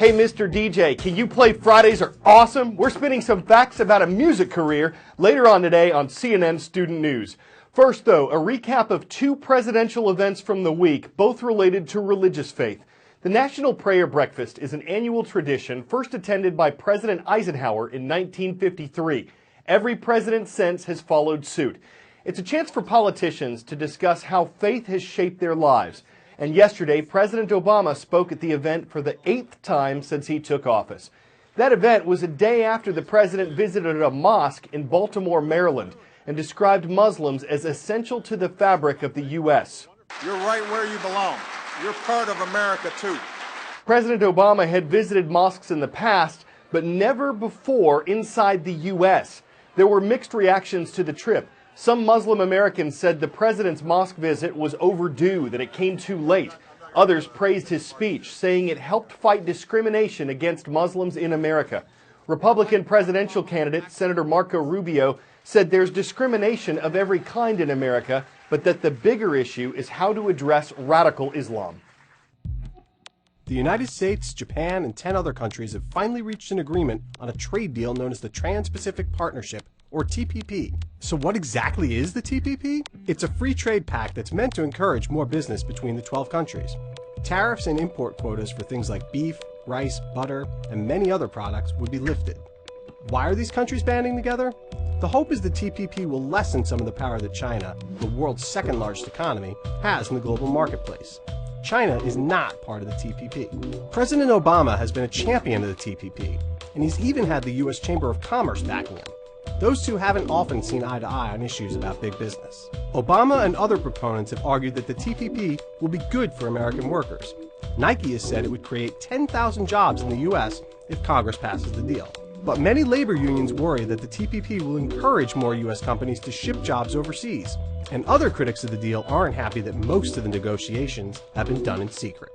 Hey, Mr. DJ, can you play Fridays Are Awesome? We're spinning some facts about a music career later on today on CNN Student News. First, though, a recap of two presidential events from the week, both related to religious faith. The National Prayer Breakfast is an annual tradition first attended by President Eisenhower in 1953. Every president since has followed suit. It's a chance for politicians to discuss how faith has shaped their lives. And yesterday, President Obama spoke at the event for the 8th time since he took office. That event was a day after the president visited a mosque in Baltimore, Maryland, and described Muslims as essential to the fabric of the U.S. You're right where you belong. You're part of America, too. President Obama had visited mosques in the past, but never before inside the U.S. There were mixed reactions to the trip. Some Muslim Americans said the president's mosque visit was overdue, that it came too late. Others praised his speech, saying it helped fight discrimination against Muslims in America. Republican presidential candidate Senator Marco Rubio said there's discrimination of every kind in America, but that the bigger issue is how to address radical Islam. The United States, Japan, and 10 other countries have finally reached an agreement on a trade deal known as the Trans-Pacific Partnership, or TPP. So what exactly is the TPP? It's a free trade pact that's meant to encourage more business between the 12 countries. Tariffs and import quotas for things like beef, rice, butter, and many other products would be lifted. Why are these countries banding together? The hope is the TPP will lessen some of the power that China, the world's second largest economy, has in the global marketplace. China is not part of the TPP. President Obama has been a champion of the TPP, and he's even had the U.S. Chamber of Commerce backing him. Those two haven't often seen eye to eye on issues about big business. Obama and other proponents have argued that the TPP will be good for American workers. Nike has said it would create 10,000 jobs in the U.S. if Congress passes the deal. But many labor unions worry that the TPP will encourage more U.S. companies to ship jobs overseas. And other critics of the deal aren't happy that most of the negotiations have been done in secret.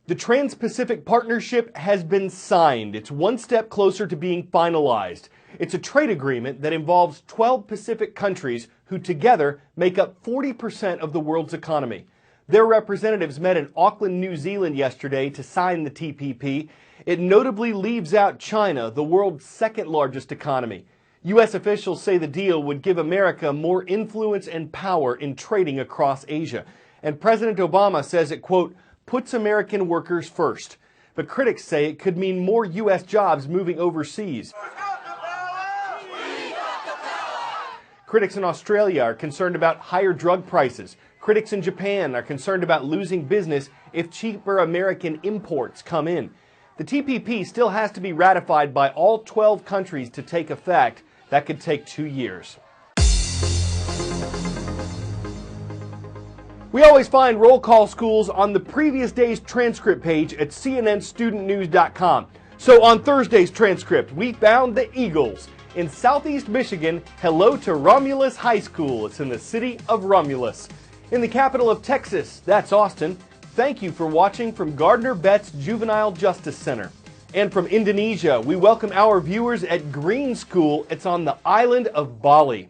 The Trans-Pacific Partnership has been signed. It's one step closer to being finalized. It's a trade agreement that involves 12 Pacific countries who together make up 40% of the world's economy. Their representatives met in Auckland, New Zealand yesterday to sign the TPP. It notably leaves out China, the world's second largest economy. U.S. officials say the deal would give America more influence and power in trading across Asia. And President Obama says it, quote, puts American workers first. But critics say it could mean more U.S. jobs moving overseas. Critics in Australia are concerned about higher drug prices. Critics in Japan are concerned about losing business if cheaper American imports come in. The TPP still has to be ratified by all 12 countries to take effect. That could take 2 years. We always find roll call schools on the previous day's transcript page at cnnstudentnews.com. So on Thursday's transcript, we found the Eagles. In Southeast Michigan, hello to Romulus High School. It's in the city of Romulus. In the capital of Texas, that's Austin. Thank you for watching from Gardner Betts Juvenile Justice Center. And from Indonesia, we welcome our viewers at Green School. It's on the island of Bali.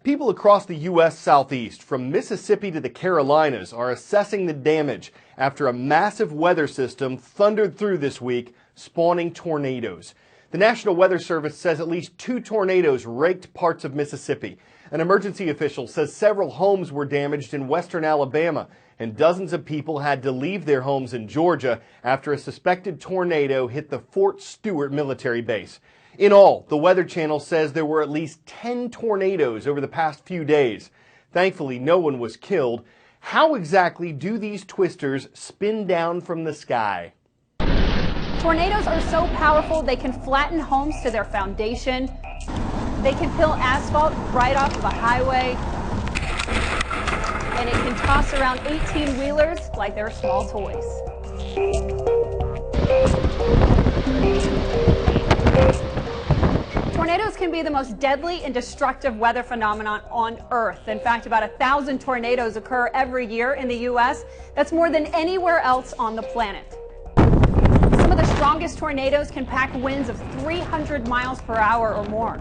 People across the U.S. Southeast, from Mississippi to the Carolinas, are assessing the damage after a massive weather system thundered through this week, spawning tornadoes. The National Weather Service says at least 2 tornadoes raked parts of Mississippi. An emergency official says several homes were damaged in western Alabama, and dozens of people had to leave their homes in Georgia after a suspected tornado hit the Fort Stewart military base. In all, the Weather Channel says there were at least 10 tornadoes over the past few days. Thankfully, no one was killed. How exactly do these twisters spin down from the sky? Tornadoes are so powerful they can flatten homes to their foundation. They can peel asphalt right off of a highway. And it can toss around 18-wheelers like they're small toys. Tornadoes can be the most deadly and destructive weather phenomenon on Earth. In fact, about 1,000 tornadoes occur every year in the U.S. That's more than anywhere else on the planet. Some of the strongest strongest tornadoes can pack winds of 300 miles per hour or more.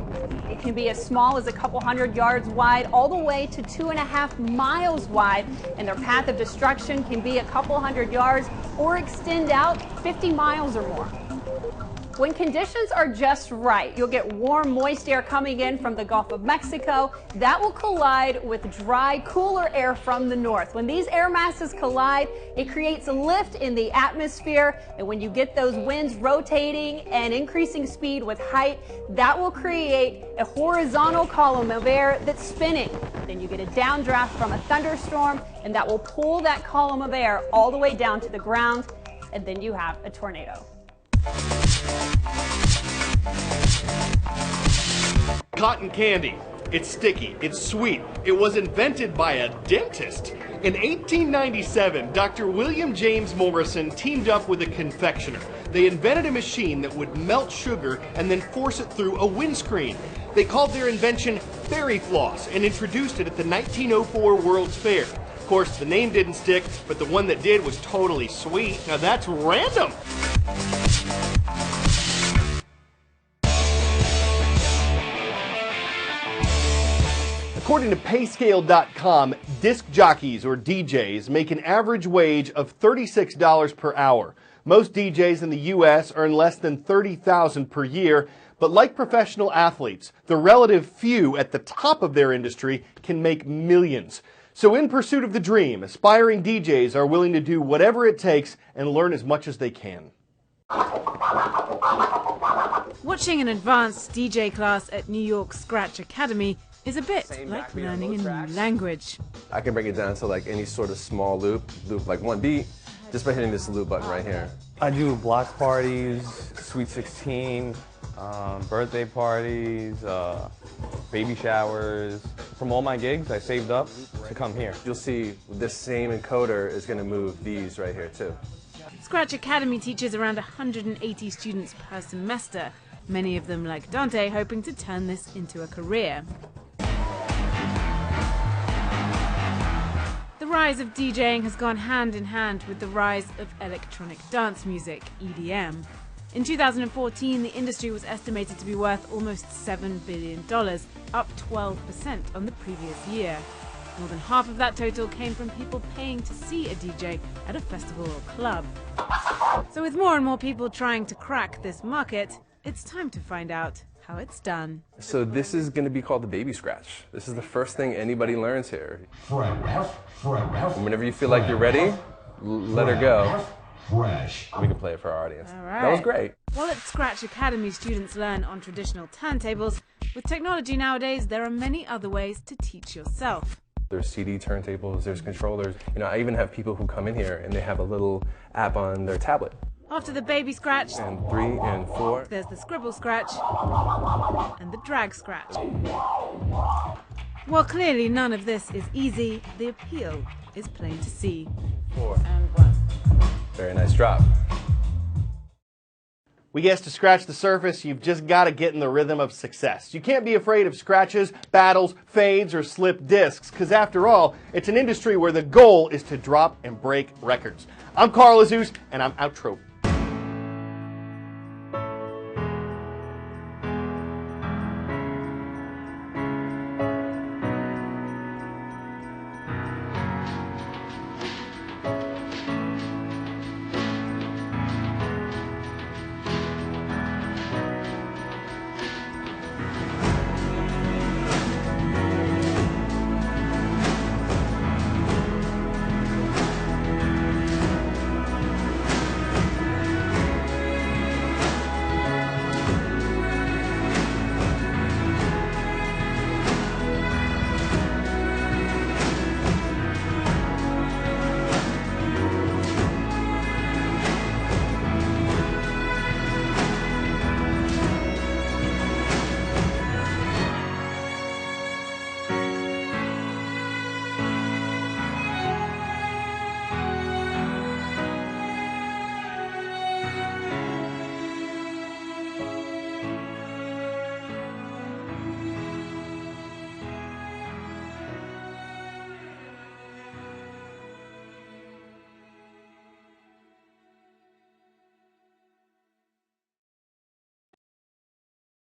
It can be as small as a couple hundred yards wide all the way to 2.5 miles wide, and their path of destruction can be a couple hundred yards or extend out 50 miles or more. When conditions are just right, you'll get warm, moist air coming in from the Gulf of Mexico. That will collide with dry, cooler air from the north. When these air masses collide, it creates a lift in the atmosphere. And when you get those winds rotating and increasing speed with height, that will create a horizontal column of air that's spinning. Then you get a downdraft from a thunderstorm, and that will pull that column of air all the way down to the ground. And then you have a tornado. Cotton candy. It's sticky, it's sweet. It was invented by a dentist. In 1897, Dr. William James Morrison teamed up with a confectioner. They invented a machine that would melt sugar and then force it through a windscreen. They called their invention Fairy Floss and introduced it at the 1904 World's Fair. Of course, the name didn't stick, but the one that did was totally sweet. Now that's random. According to payscale.com, disc jockeys or DJs make an average wage of $36 per hour. Most DJs in the U.S. earn less than $30,000 per year, but like professional athletes, the relative few at the top of their industry can make millions. So in pursuit of the dream, aspiring DJs are willing to do whatever it takes and learn as much as they can. Watching an advanced DJ class at New York's Scratch Academy is a bit like learning a new language. I can break it down to like any sort of small loop like one beat, just by hitting this loop button right here. I do block parties, Sweet 16, birthday parties, baby showers. From all my gigs, I saved up to come here. You'll see this same encoder is going to move these right here too. Scratch Academy teaches around 180 students per semester, many of them like Dante hoping to turn this into a career. The rise of DJing has gone hand in hand with the rise of electronic dance music, EDM. In 2014, the industry was estimated to be worth almost $7 billion, up 12% on the previous year. More than half of that total came from people paying to see a DJ at a festival or club. So with more and more people trying to crack this market, it's time to find out how it's done. So this is going to be called the baby scratch. This is the first thing anybody learns here. Whenever you feel like you're ready, let her go. We can play it for our audience. All right. That was great. While at Scratch Academy, students learn on traditional turntables. With technology nowadays, there are many other ways to teach yourself. There's CD turntables, there's controllers. You know, I even have people who come in here and they have a little app on their tablet. After the baby scratch, And 3 and 4. there's the scribble scratch and the drag scratch. While clearly none of this is easy, the appeal is plain to see. 4. And 1. Very nice drop. We guess to scratch the surface, you've just got to get in the rhythm of success. You can't be afraid of scratches, battles, fades, or slipped discs, because after all, it's an industry where the goal is to drop and break records. I'm Carl Azus, and I'm outro.